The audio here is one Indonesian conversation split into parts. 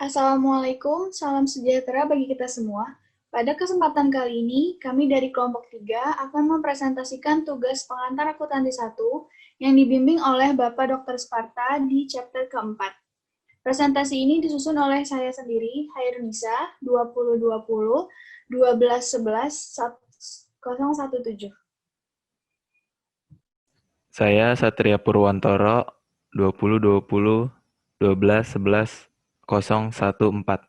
Assalamualaikum, salam sejahtera bagi kita semua. Pada kesempatan kali ini, kami dari kelompok 3 akan mempresentasikan tugas pengantar akuntansi 1 yang dibimbing oleh Bapak Dr. Sparta di chapter keempat. Presentasi ini disusun oleh saya sendiri, Hairunisa, 2020 12 11 017. Saya Satria Purwantoro, 2020 12 11 014.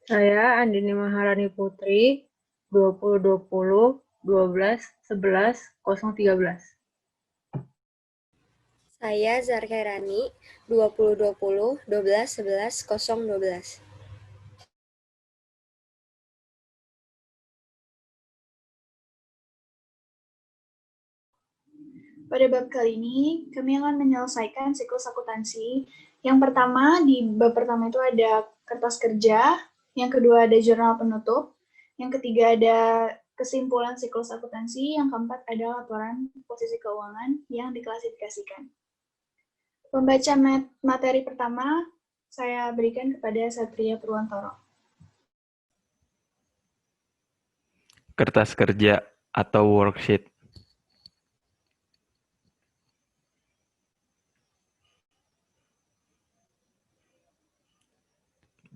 Saya Andini Maharani Putri, 2020 12 11 013. Saya Zarkairani, 2020 12 11 012. Pada bab kali ini, kami akan menyelesaikan siklus akuntansi. Yang pertama, di bab pertama itu ada kertas kerja, yang kedua ada jurnal penutup, yang ketiga ada kesimpulan siklus akuntansi, yang keempat ada laporan posisi keuangan yang diklasifikasikan. Pembaca materi pertama, saya berikan kepada Satria Purwantoro. Kertas kerja atau worksheet.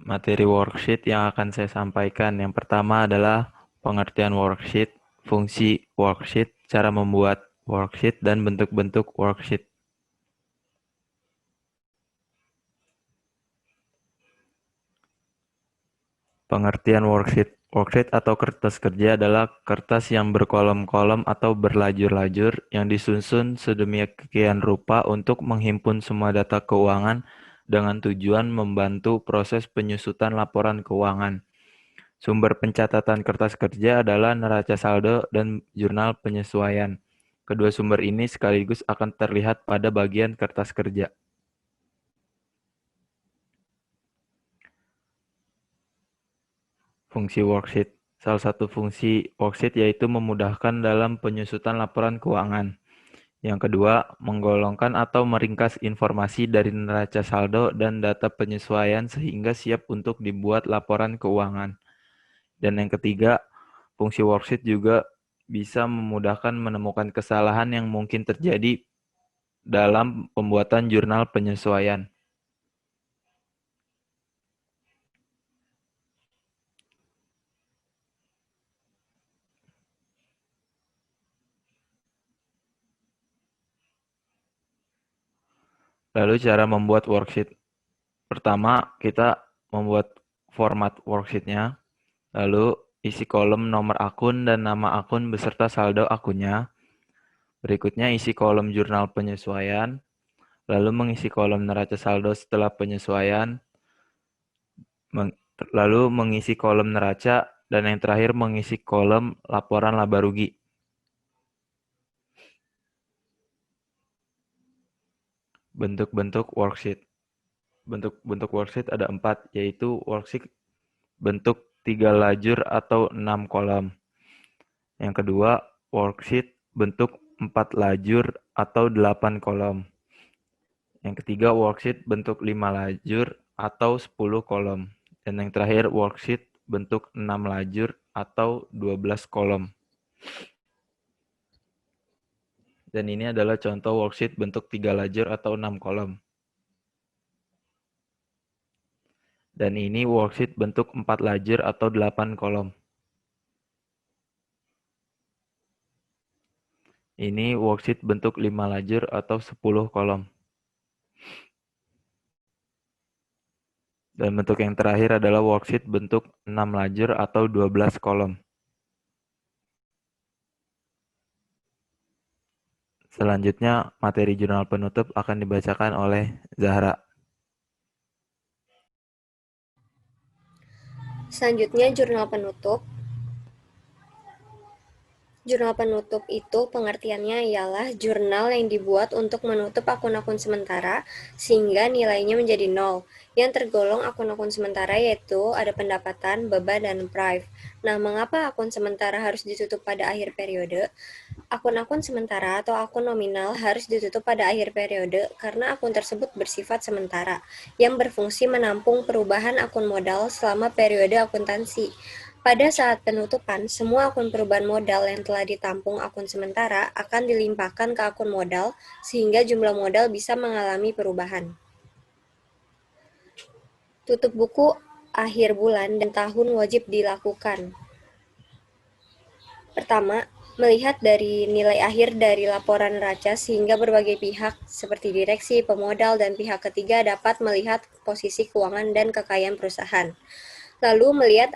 Materi worksheet yang akan saya sampaikan yang pertama adalah pengertian worksheet, fungsi worksheet, cara membuat worksheet, dan bentuk-bentuk worksheet. Pengertian worksheet. Worksheet atau kertas kerja adalah kertas yang berkolom-kolom atau berlajur-lajur yang disusun sedemikian rupa untuk menghimpun semua data keuangan dengan tujuan membantu proses penyusutan laporan keuangan. Sumber pencatatan kertas kerja adalah neraca saldo dan jurnal penyesuaian. Kedua sumber ini sekaligus akan terlihat pada bagian kertas kerja. Fungsi worksheet. Salah satu fungsi worksheet yaitu memudahkan dalam penyusutan laporan keuangan. Yang kedua, menggolongkan atau meringkas informasi dari neraca saldo dan data penyesuaian sehingga siap untuk dibuat laporan keuangan. Dan yang ketiga, fungsi worksheet juga bisa memudahkan menemukan kesalahan yang mungkin terjadi dalam pembuatan jurnal penyesuaian. Lalu cara membuat worksheet. Pertama, kita membuat format worksheetnya. Lalu isi kolom nomor akun dan nama akun beserta saldo akunnya. Berikutnya isi kolom jurnal penyesuaian. Lalu mengisi kolom neraca saldo setelah penyesuaian. Lalu mengisi kolom neraca. Dan yang terakhir mengisi kolom laporan laba rugi. Bentuk-bentuk worksheet. Bentuk worksheet ada 4, yaitu worksheet bentuk 3 lajur atau 6 kolom. Yang kedua, worksheet bentuk 4 lajur atau 8 kolom. Yang ketiga, worksheet bentuk 5 lajur atau 10 kolom. Dan yang terakhir, worksheet bentuk 6 lajur atau 12 kolom. Dan ini adalah contoh worksheet bentuk 3 lajur atau 6 kolom. Dan ini worksheet bentuk 4 lajur atau 8 kolom. Ini worksheet bentuk 5 lajur atau 10 kolom. Dan bentuk yang terakhir adalah worksheet bentuk 6 lajur atau 12 kolom. Selanjutnya, materi jurnal penutup akan dibacakan oleh Zahra. Selanjutnya jurnal penutup. Jurnal penutup itu pengertiannya ialah jurnal yang dibuat untuk menutup akun-akun sementara sehingga nilainya menjadi 0. Yang tergolong akun-akun sementara yaitu ada pendapatan, beban, dan prive. Nah, mengapa akun sementara harus ditutup pada akhir periode? Akun-akun sementara atau akun nominal harus ditutup pada akhir periode karena akun tersebut bersifat sementara, yang berfungsi menampung perubahan akun modal selama periode akuntansi. Pada saat penutupan, semua akun perubahan modal yang telah ditampung akun sementara akan dilimpahkan ke akun modal sehingga jumlah modal bisa mengalami perubahan. Tutup buku akhir bulan dan tahun wajib dilakukan. Pertama, melihat dari nilai akhir dari laporan neraca sehingga berbagai pihak seperti direksi, pemodal, dan pihak ketiga dapat melihat posisi keuangan dan kekayaan perusahaan. Lalu melihat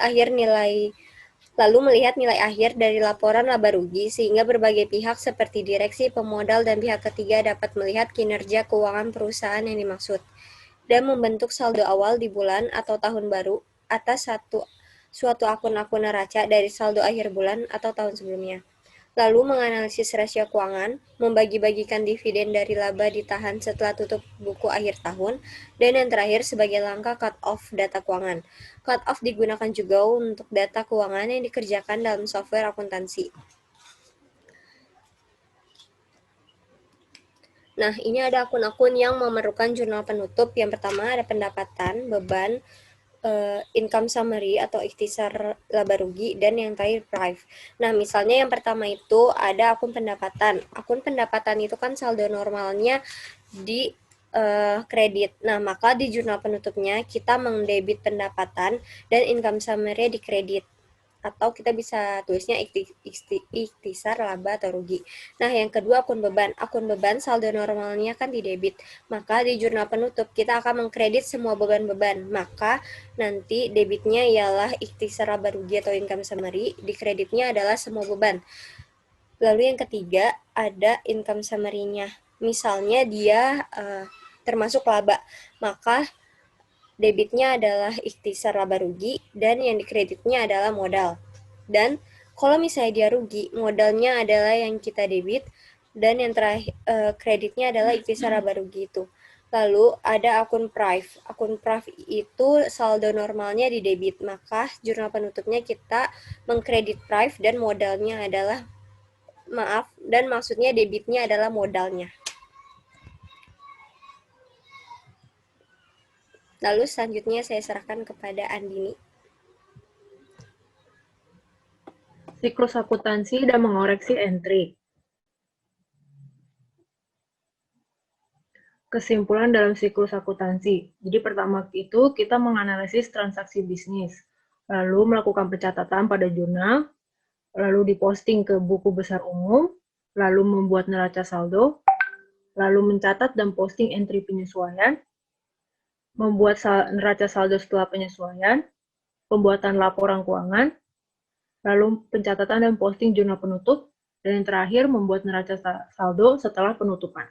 nilai akhir dari laporan laba rugi sehingga berbagai pihak seperti direksi, pemodal, dan pihak ketiga dapat melihat kinerja keuangan perusahaan yang dimaksud dan membentuk saldo awal di bulan atau tahun baru atas suatu akun-akun neraca dari saldo akhir bulan atau tahun sebelumnya. Lalu menganalisis rasio keuangan, membagi-bagikan dividen dari laba ditahan setelah tutup buku akhir tahun, dan yang terakhir sebagai langkah cut-off data keuangan. Cut-off digunakan juga untuk data keuangan yang dikerjakan dalam software akuntansi. Nah, ini ada akun-akun yang memerlukan jurnal penutup. Yang pertama ada pendapatan, beban, income summary atau ikhtisar laba rugi, dan yang terakhir prive. Nah, misalnya yang pertama itu ada akun pendapatan. Akun pendapatan itu kan saldo normalnya di kredit. Nah, maka di jurnal penutupnya kita mendebit pendapatan dan income summary di kredit. Atau kita bisa tulisnya ikhtisar laba atau rugi. Nah, yang kedua akun beban. Akun beban saldo normalnya kan di debit. Maka di jurnal penutup kita akan mengkredit semua beban-beban. Maka nanti debitnya ialah ikhtisar laba rugi atau income summary, di kreditnya adalah semua beban. Lalu yang ketiga ada income summary-nya. Misalnya dia termasuk laba, maka debitnya adalah ikhtisar laba rugi dan yang dikreditnya adalah modal. Dan kalau misalnya dia rugi, modalnya adalah yang kita debit dan yang terakhir kreditnya adalah ikhtisar laba rugi itu. Lalu ada akun prive. Akun prive itu saldo normalnya di debit, maka jurnal penutupnya kita mengkredit prive dan modalnya adalah maksudnya debitnya adalah modalnya. Lalu selanjutnya saya serahkan kepada Andini. Siklus akuntansi dan mengoreksi entry. Kesimpulan dalam siklus akuntansi. Jadi pertama itu kita menganalisis transaksi bisnis, lalu melakukan pencatatan pada jurnal, lalu diposting ke buku besar umum, lalu membuat neraca saldo, lalu mencatat dan posting entry penyesuaian, membuat neraca saldo setelah penyesuaian, pembuatan laporan keuangan, lalu pencatatan dan posting jurnal penutup, dan yang terakhir membuat neraca saldo setelah penutupan.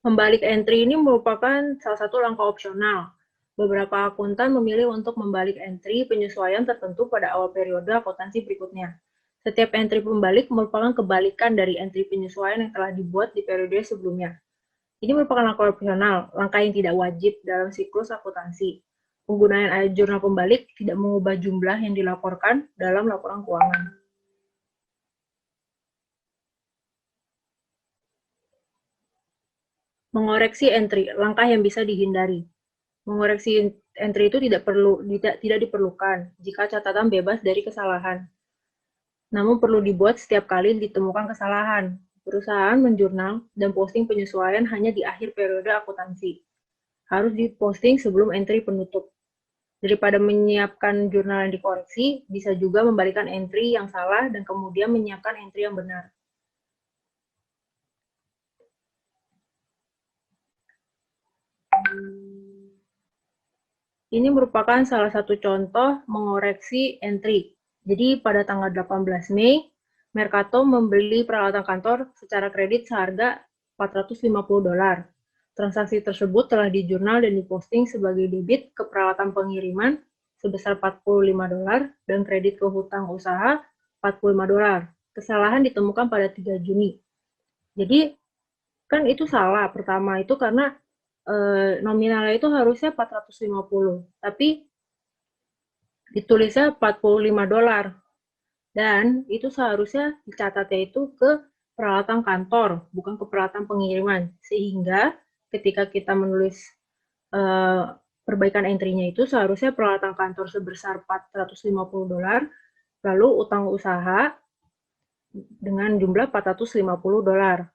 Membalik entry ini merupakan salah satu langkah opsional. Beberapa akuntan memilih untuk membalik entry penyesuaian tertentu pada awal periode akuntansi berikutnya. Setiap entry pembalik merupakan kebalikan dari entry penyesuaian yang telah dibuat di periode sebelumnya. Ini merupakan langkah opsional, langkah yang tidak wajib dalam siklus akuntansi. Penggunaan ayat jurnal pembalik tidak mengubah jumlah yang dilaporkan dalam laporan keuangan. Mengoreksi entry, langkah yang bisa dihindari. Mengoreksi entry itu tidak diperlukan jika catatan bebas dari kesalahan. Namun perlu dibuat setiap kali ditemukan kesalahan. Perusahaan menjurnal dan posting penyesuaian hanya di akhir periode akuntansi. Harus diposting sebelum entry penutup. Daripada menyiapkan jurnal yang dikoreksi, bisa juga membalikan entry yang salah dan kemudian menyiapkan entry yang benar. Ini merupakan salah satu contoh mengoreksi entry. Jadi pada tanggal 18 Mei, Mercato membeli peralatan kantor secara kredit seharga $450. Transaksi tersebut telah dijurnal dan diposting sebagai debit ke peralatan pengiriman sebesar $45 dan kredit ke hutang usaha $45. Kesalahan ditemukan pada 3 Juni. Jadi kan itu salah. Pertama itu karena nominalnya itu harusnya 450, tapi ditulisnya $45. Dan itu seharusnya dicatatnya itu ke peralatan kantor, bukan ke peralatan pengiriman. Sehingga ketika kita menulis perbaikan entry-nya itu seharusnya peralatan kantor sebesar $450, lalu utang usaha dengan jumlah $450.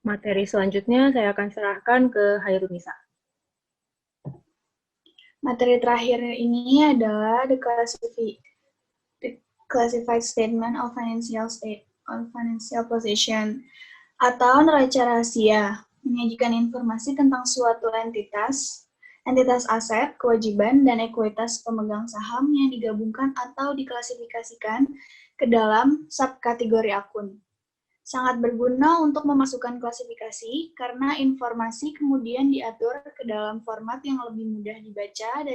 Materi selanjutnya saya akan serahkan ke Hairunisa. Materi terakhir ini adalah the classified statement of financial position atau neraca rahasia, menyajikan informasi tentang suatu entitas aset, kewajiban, dan ekuitas pemegang saham yang digabungkan atau diklasifikasikan ke dalam subkategori akun. Sangat berguna untuk memasukkan klasifikasi karena informasi kemudian diatur ke dalam format yang lebih mudah dibaca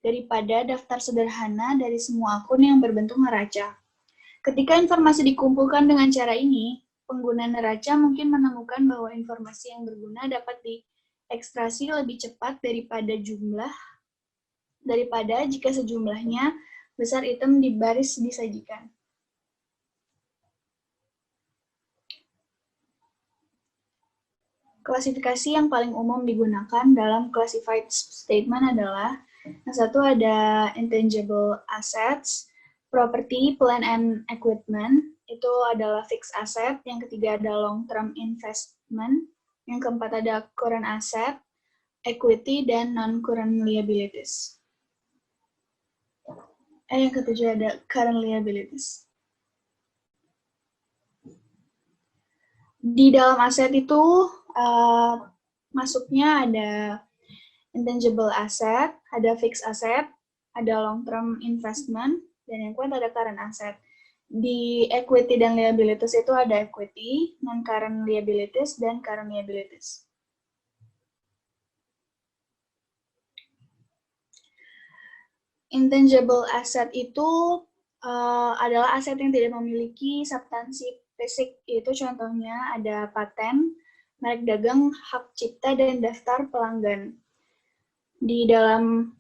daripada daftar sederhana dari semua akun yang berbentuk neraca. Ketika informasi dikumpulkan dengan cara ini, pengguna neraca mungkin menemukan bahwa informasi yang berguna dapat diekstraksi lebih cepat daripada jika sejumlahnya besar item di baris disajikan. Klasifikasi yang paling umum digunakan dalam classified statement adalah yang satu ada intangible assets, property, plant and equipment, itu adalah fixed asset, yang ketiga ada long term investment, yang keempat ada current asset, equity, dan non-current liabilities. Yang ketujuh ada current liabilities. Di dalam aset itu masuknya ada intangible asset, ada fixed asset, ada long term investment, dan yang keempat ada current asset. Di equity dan liabilities itu ada equity, non-current liabilities, dan current liabilities. Intangible asset itu adalah aset yang tidak memiliki substansi fisik, itu contohnya ada paten, merek dagang, hak cipta, dan daftar pelanggan. Di dalam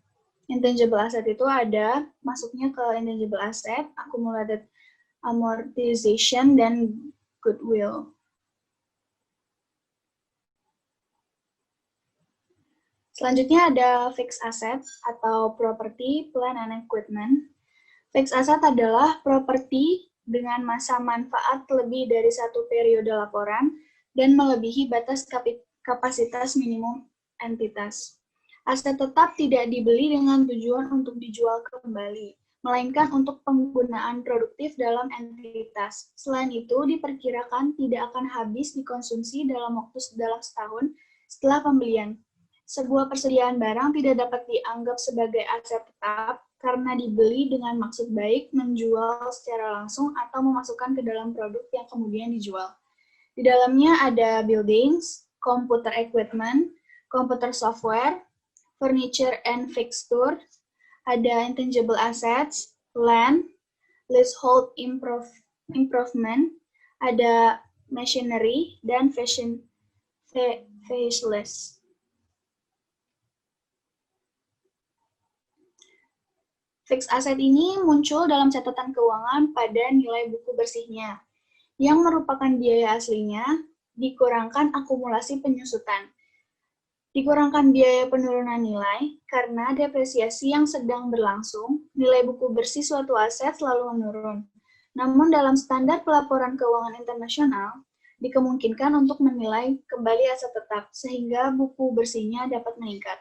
intangible asset itu ada masuknya ke intangible asset, accumulated amortization, dan goodwill. Selanjutnya ada fixed asset atau property, plant, and equipment. Fixed asset adalah properti dengan masa manfaat lebih dari satu periode laporan dan melebihi batas kapasitas minimum entitas. Aset tetap tidak dibeli dengan tujuan untuk dijual kembali, melainkan untuk penggunaan produktif dalam entitas. Selain itu, diperkirakan tidak akan habis dikonsumsi dalam setahun setelah pembelian. Sebuah persediaan barang tidak dapat dianggap sebagai aset tetap karena dibeli dengan maksud baik, menjual secara langsung, atau memasukkan ke dalam produk yang kemudian dijual. Di dalamnya ada buildings, computer equipment, computer software, furniture and fixture, ada intangible assets, land, leasehold improvement, ada machinery, dan faceless. Fixed asset ini muncul dalam catatan keuangan pada nilai buku bersihnya, yang merupakan biaya aslinya, dikurangkan akumulasi penyusutan. Dikurangkan biaya penurunan nilai, karena depresiasi yang sedang berlangsung, nilai buku bersih suatu aset selalu menurun. Namun dalam standar pelaporan keuangan internasional, dikemungkinkan untuk menilai kembali aset tetap, sehingga buku bersihnya dapat meningkat.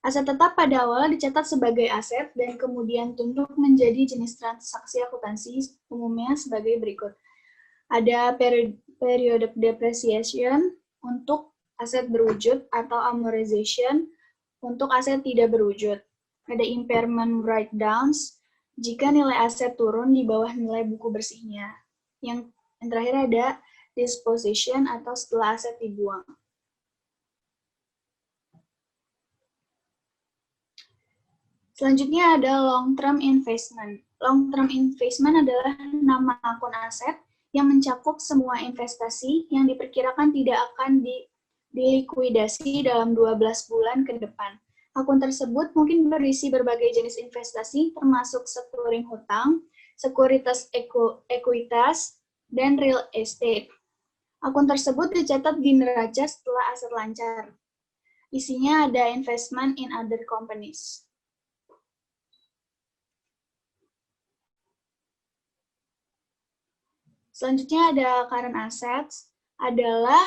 Aset tetap pada awal dicatat sebagai aset dan kemudian tunduk menjadi jenis transaksi akuntansi umumnya sebagai berikut. Ada period depreciation untuk aset berwujud atau amortization untuk aset tidak berwujud. Ada impairment write-downs jika nilai aset turun di bawah nilai buku bersihnya. Yang terakhir ada disposition atau setelah aset dibuang. Selanjutnya ada long-term investment. Long-term investment adalah nama akun aset yang mencakup semua investasi yang diperkirakan tidak akan dilikuidasi dalam 12 bulan ke depan. Akun tersebut mungkin berisi berbagai jenis investasi, termasuk securing hutang, sekuritas ekuitas, dan real estate. Akun tersebut dicatat di neraca setelah aset lancar. Isinya ada investment in other companies. Selanjutnya ada current assets, adalah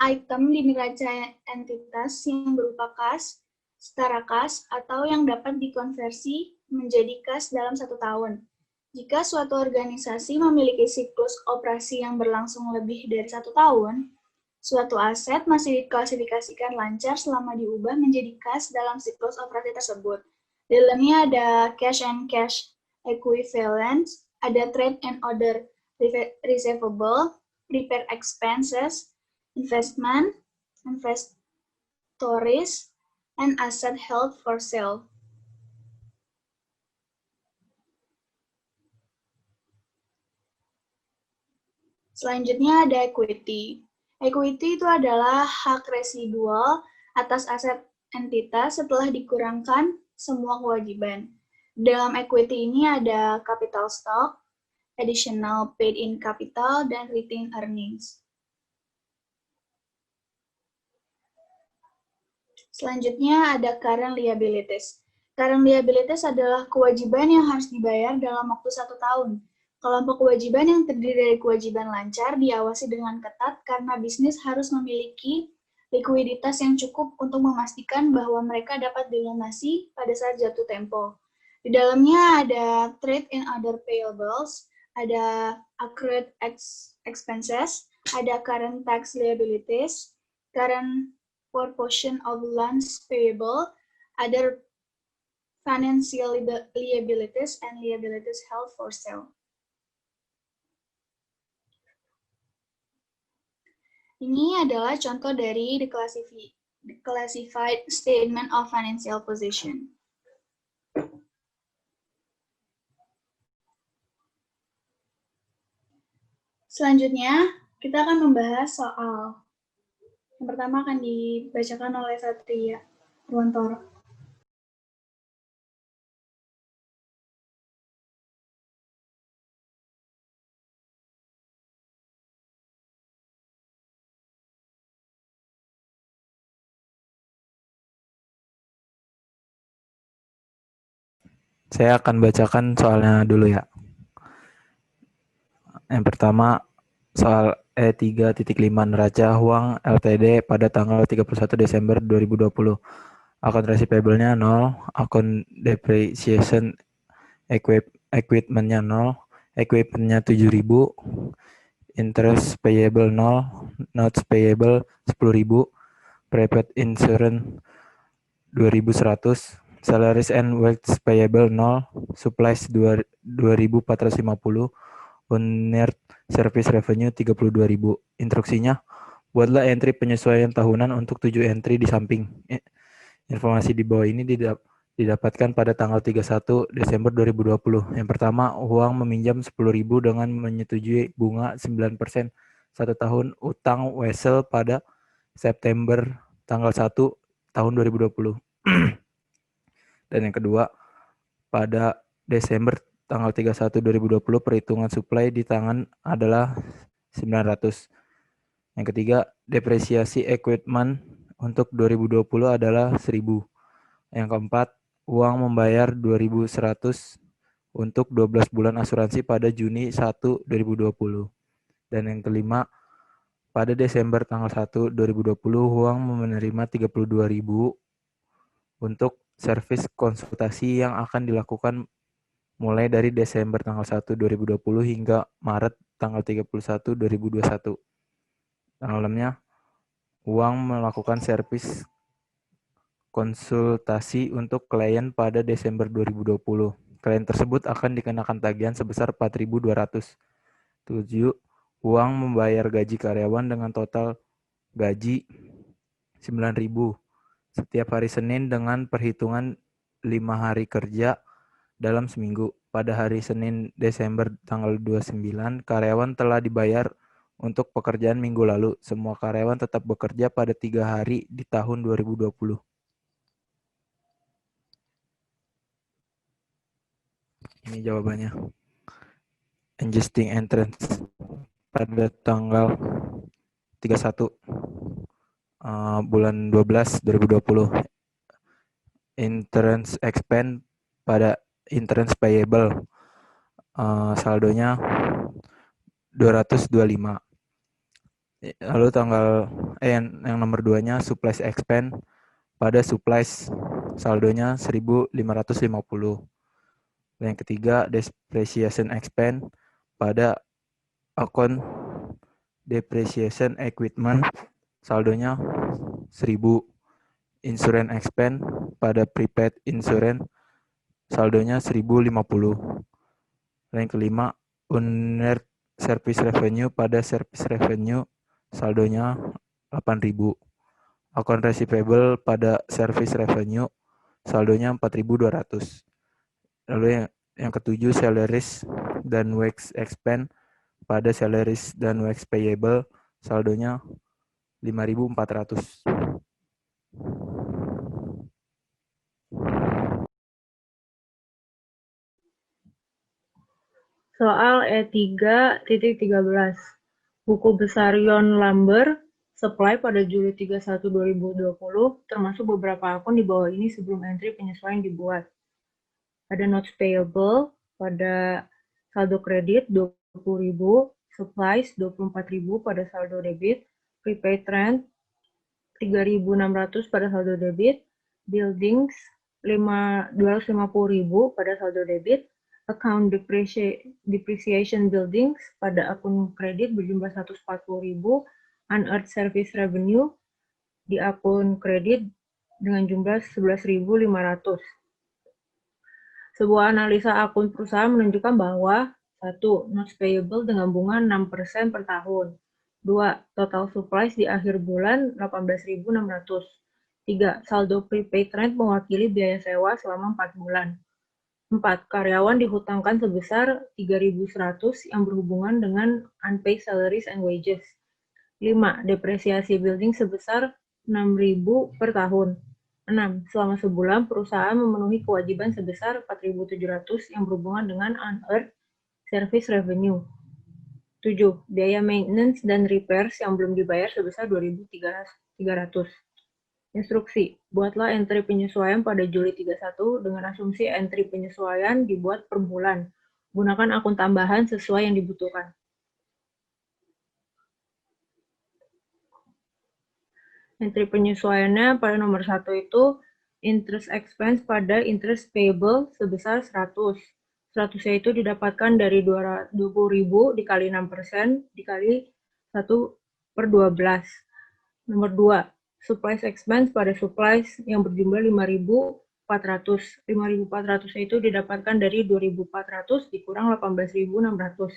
item di neraca entitas yang berupa kas, setara kas, atau yang dapat dikonversi menjadi kas dalam 1 tahun. Jika suatu organisasi memiliki siklus operasi yang berlangsung lebih dari 1 tahun, suatu aset masih diklasifikasikan lancar selama diubah menjadi kas dalam siklus operasi tersebut. Di dalamnya ada cash and cash equivalents, ada trade and other receivable, repair expenses, investment, inventories, and asset held for sale. Selanjutnya ada equity. Equity itu adalah hak residual atas aset entitas setelah dikurangkan semua kewajiban. Dalam equity ini ada capital stock, additional paid-in capital, dan retained earnings. Selanjutnya ada current liabilities. Current liabilities adalah kewajiban yang harus dibayar dalam waktu 1 tahun. Kelompok kewajiban yang terdiri dari kewajiban lancar diawasi dengan ketat karena bisnis harus memiliki likuiditas yang cukup untuk memastikan bahwa mereka dapat dilunasi pada saat jatuh tempo. Di dalamnya ada trade and other payables, ada accrued expenses, ada current tax liabilities, current portion of loans payable, other financial liabilities, and liabilities held for sale. Ini adalah contoh dari declassified statement of financial position. Selanjutnya, kita akan membahas soal yang pertama akan dibacakan oleh Satria Ruwantoro. Saya akan bacakan soalnya dulu ya. Yang pertama, soal E3.5 neraca uang LTD pada tanggal 31 Desember 2020. Akun receivable-nya 0, akun depreciation equipment-nya 0, equipment-nya 7.000, interest payable 0, notes payable 10.000, private insurance 2.100, salaries and wages payable 0, supplies 2.450, unearned service revenue 32.000. Instruksinya, buatlah entry penyesuaian tahunan untuk 7 entry di samping. Informasi di bawah ini didapatkan pada tanggal 31 Desember 2020. Yang pertama, uang meminjam 10.000 dengan menyetujui bunga 9% 1 tahun utang wesel pada September tanggal 1 tahun 2020. Dan yang kedua, pada Desember tanggal 31 2020 perhitungan supply di tangan adalah 900. Yang ketiga, depresiasi equipment untuk 2020 adalah 1.000. Yang keempat, uang membayar 2.100 untuk 12 bulan asuransi pada Juni 1 2020. Dan yang kelima, pada Desember tanggal 1 2020 uang menerima 32.000 untuk servis konsultasi yang akan dilakukan mulai dari Desember tanggal 1 2020 hingga Maret tanggal 31 2021. Dalamnya, uang melakukan servis konsultasi untuk klien pada Desember 2020. Klien tersebut akan dikenakan tagihan sebesar 4.200. 7. Uang membayar gaji karyawan dengan total gaji 9.000 setiap hari Senin dengan perhitungan 5 hari kerja dalam seminggu. Pada hari Senin Desember tanggal 29, karyawan telah dibayar untuk pekerjaan minggu lalu. Semua karyawan tetap bekerja pada 3 hari di tahun 2020. Ini jawabannya. Adjusting entrance pada tanggal 31 bulan 12 2020. Entrance expense pada entrance payable saldonya 225. Lalu yang nomor 2-nya supplies expense pada supplies saldonya 1.550. Yang ketiga depreciation expense pada akun depreciation equipment saldonya 1.000. Insurance expense pada prepaid insurance saldonya 1.050. Yang kelima unearned service revenue pada service revenue saldonya 8.000. Akun receivable pada service revenue saldonya 4.200. Lalu yang ketujuh salaries dan wage expense pada salaries dan wage payable saldonya 5.400. Soal E3.13. Buku besar Yon Lumber supply pada Juli 31, 2020, termasuk beberapa akun di bawah ini sebelum entry penyesuaian dibuat. Ada notes payable pada saldo kredit 20.000, supplies 24.000 pada saldo debit, prepaid rent 3.600 pada saldo debit, buildings 250.000 pada saldo debit, account depreciation buildings pada akun kredit berjumlah 140.000, unearned service revenue di akun kredit dengan jumlah 11.500. Sebuah analisa akun perusahaan menunjukkan bahwa 1. Notes payable dengan bunga 6% per tahun. 2. Total supplies di akhir bulan 18.600. 3. Saldo prepaid rent mewakili biaya sewa selama 4 bulan. 4. Karyawan dihutangkan sebesar 3.100 yang berhubungan dengan unpaid salaries and wages. 5. Depresiasi building sebesar 6.000 per tahun. 6. Selama sebulan, perusahaan memenuhi kewajiban sebesar 4.700 yang berhubungan dengan unearned service revenue. 7. Biaya maintenance dan repairs yang belum dibayar sebesar 2.300. Instruksi, buatlah entry penyesuaian pada Juli 31 dengan asumsi entry penyesuaian dibuat per bulan. Gunakan akun tambahan sesuai yang dibutuhkan. Entry penyesuaiannya pada nomor 1 itu interest expense pada interest payable sebesar 100. 100-nya itu didapatkan dari 20.000 dikali 6% dikali 1/12. Nomor 2. Supplies expense pada supplies yang berjumlah 5.400. 5.400 itu didapatkan dari 2.400 dikurang 18.600.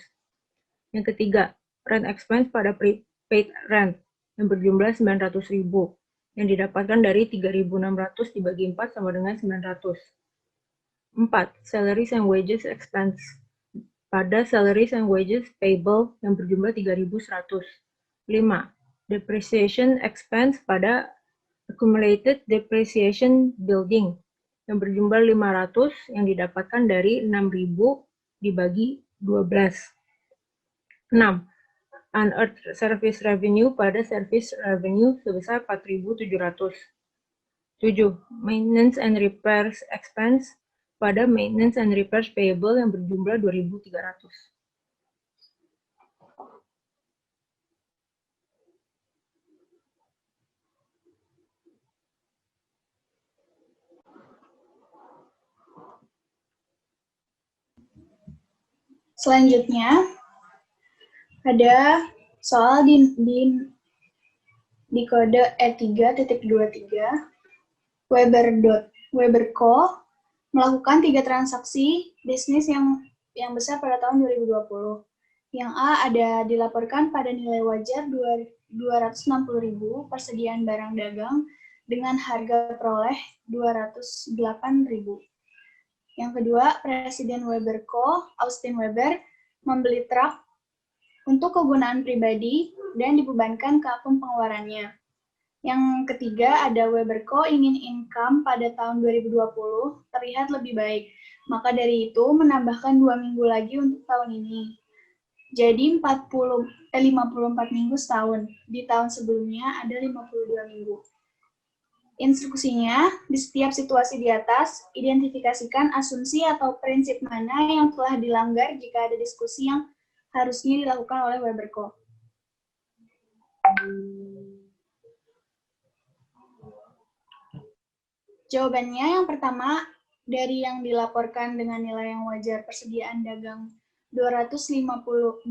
Yang ketiga, rent expense pada prepaid rent yang berjumlah 900.000 yang didapatkan dari 3.600 dibagi 4 sama dengan 900. 4. Salaries and wages expense pada salaries and wages payable yang berjumlah 3.100. 5. Depreciation expense pada accumulated depreciation building yang berjumlah 500 yang didapatkan dari 6.000 dibagi 12. 6. Unearned service revenue pada service revenue sebesar 4.700. 7. Maintenance and repairs expense pada maintenance and repairs payable yang berjumlah 2.300. Selanjutnya, ada soal di kode E3.23, Weber Co. melakukan 3 transaksi bisnis yang besar pada tahun 2020. Yang A ada dilaporkan pada nilai wajar 260.000 persediaan barang dagang dengan harga peroleh 208.000. Yang kedua, Presiden Weber Co., Austin Weber, membeli truk untuk kegunaan pribadi dan dibebankan ke akun pengeluarannya. Yang ketiga, ada Weber Co. ingin income pada tahun 2020 terlihat lebih baik. Maka dari itu, menambahkan 2 minggu lagi untuk tahun ini. Jadi 54 minggu setahun. Di tahun sebelumnya ada 52 minggu. Instruksinya, di setiap situasi di atas, identifikasikan asumsi atau prinsip mana yang telah dilanggar jika ada diskusi yang harusnya dilakukan oleh Weber Co. Jawabannya yang pertama, dari yang dilaporkan dengan nilai yang wajar persediaan dagang $260.000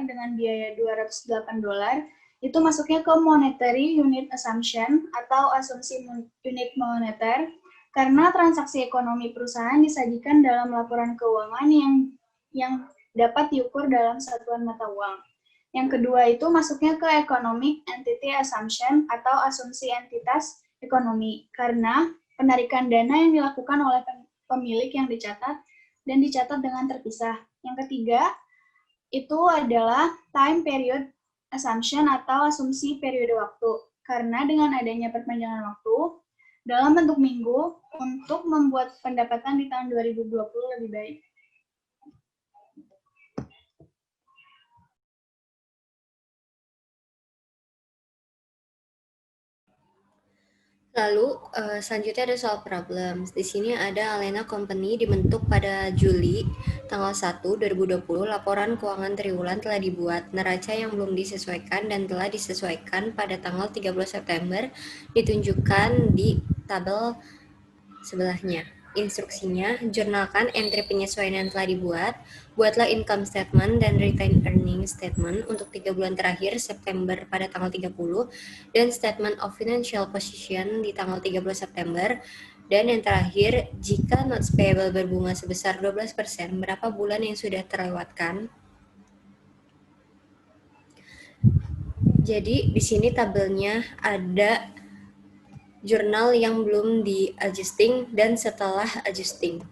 dengan biaya $208, itu masuknya ke monetary unit assumption atau asumsi unit moneter, karena transaksi ekonomi perusahaan disajikan dalam laporan keuangan yang dapat diukur dalam satuan mata uang. Yang kedua itu masuknya ke economic entity assumption atau asumsi entitas ekonomi, karena penarikan dana yang dilakukan oleh pemilik yang dicatat dan dicatat dengan terpisah. Yang ketiga itu adalah time period assumption atau asumsi periode waktu, karena dengan adanya perpanjangan waktu dalam bentuk minggu untuk membuat pendapatan di tahun 2020 lebih baik. Lalu selanjutnya ada soal problems. Di sini ada Alena Company dibentuk pada Juli tanggal 1 2020. Laporan keuangan triwulan telah dibuat. Neraca yang belum disesuaikan dan telah disesuaikan pada tanggal 30 September ditunjukkan di tabel sebelahnya. Instruksinya, jurnalkan entry penyesuaian yang telah dibuat, buatlah income statement dan retained earnings statement untuk 3 bulan terakhir September pada tanggal 30, dan statement of financial position di tanggal 30 September, dan yang terakhir, jika notes payable berbunga sebesar 12%, berapa bulan yang sudah terlewatkan? Jadi di sini tabelnya ada jurnal yang belum di-adjusting dan setelah adjusting.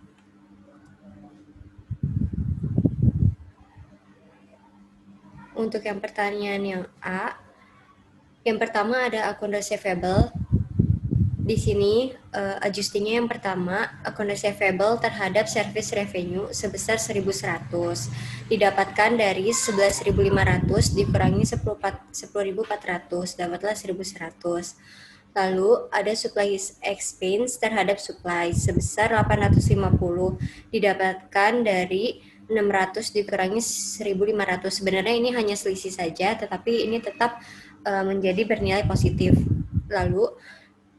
Untuk yang pertanyaan yang A, yang pertama ada akun receivable. Di sini adjustingnya yang pertama, akun receivable terhadap service revenue sebesar 1.100 didapatkan dari 11.500 dikurangi 10.400, dapatlah 1.100. Lalu ada supply expense terhadap supply sebesar 850 didapatkan dari 600 dikurangi 1.500. Sebenarnya ini hanya selisih saja, tetapi ini tetap menjadi bernilai positif. Lalu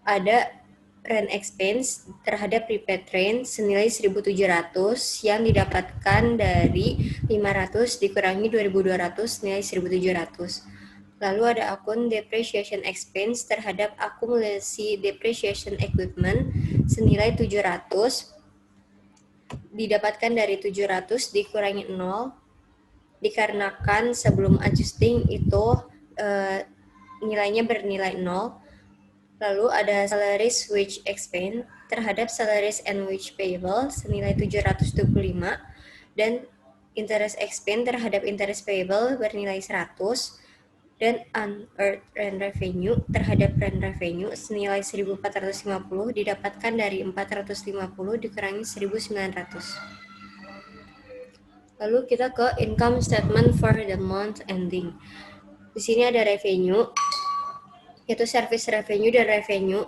ada rent expense terhadap prepaid train senilai 1.700 yang didapatkan dari 500 dikurangi 2.200 nilai 1.700. Lalu ada akun depreciation expense terhadap akumulasi depreciation equipment senilai 700 didapatkan dari 700 dikurangi 0 dikarenakan sebelum adjusting itu nilainya bernilai 0. Lalu ada salaries wage expense terhadap salaries and wage payable senilai 725 dan interest expense terhadap interest payable bernilai 100 dan unearned rent revenue terhadap rent revenue senilai 1.450 didapatkan dari 450 dikurangi 1.900. Lalu kita ke income statement for the month ending. Di sini ada revenue, yaitu service revenue dan revenue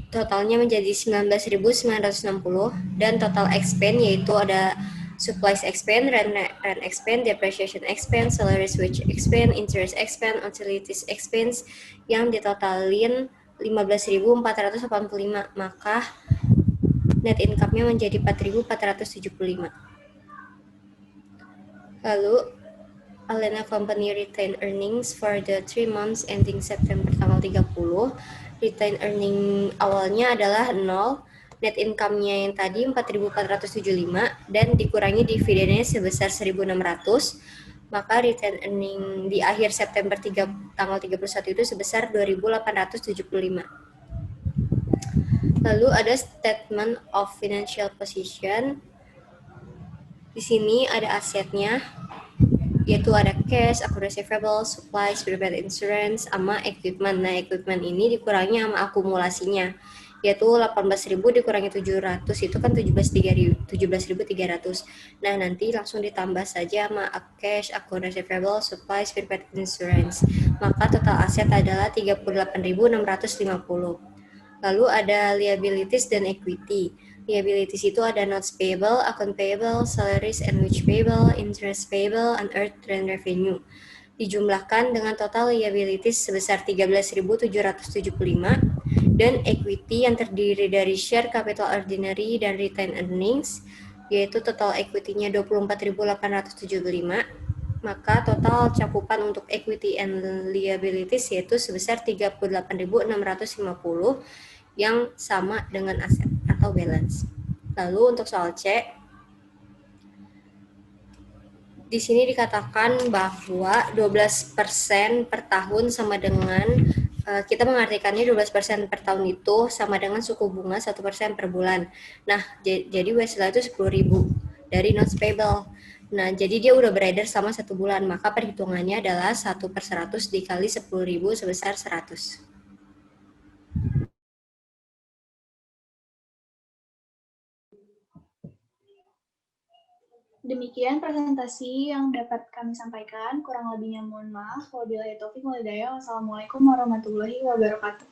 totalnya menjadi 19.960 dan total expense yaitu ada supplies expense, rent expense, depreciation expense, salaries wage expense, interest expense, utilities expense yang ditotalin 15.485, maka net income-nya menjadi 4.475. Lalu Alena Company retained earnings for the 3 months ending September tanggal 30. Retained earning awalnya adalah 0, net income-nya yang tadi 4.475 dan dikurangi dividennya sebesar 1.600, maka retained earning di akhir September tanggal 31 itu sebesar 2.875. Lalu ada statement of financial position. Di sini ada asetnya, yaitu ada cash, account receivable, supplies, prepaid insurance, sama equipment. Nah, equipment ini dikurangi sama akumulasinya, yaitu 18.000 dikurangi 700, itu kan 17.300. Nah, nanti langsung ditambah saja sama cash, account receivable, supplies, prepaid insurance. Maka total aset adalah 38.650. Lalu ada liabilities dan equity. Liabilities itu ada notes payable, account payable, salaries and wage payable, interest payable, unearned revenue. Dijumlahkan dengan total liabilities sebesar 13.775 dan equity yang terdiri dari share capital ordinary dan retained earnings, yaitu total equity-nya 24.875. Maka total cakupan untuk equity and liabilities yaitu sebesar 38.650 yang sama dengan aset atau balance. Lalu untuk soal C, di sini dikatakan bahwa 12% per tahun sama dengan, kita mengartikannya 12% per tahun itu sama dengan suku bunga 1% per bulan. Nah, jadi Wesla itu 10.000 dari notes payable. Nah, jadi dia udah beredar selama 1 bulan, maka perhitungannya adalah 1/100 dikali 10.000 sebesar 100. Demikian presentasi yang dapat kami sampaikan. Kurang lebihnya mohon maaf. Wabillahi taufiq wal hidayah. Wassalamualaikum warahmatullahi wabarakatuh.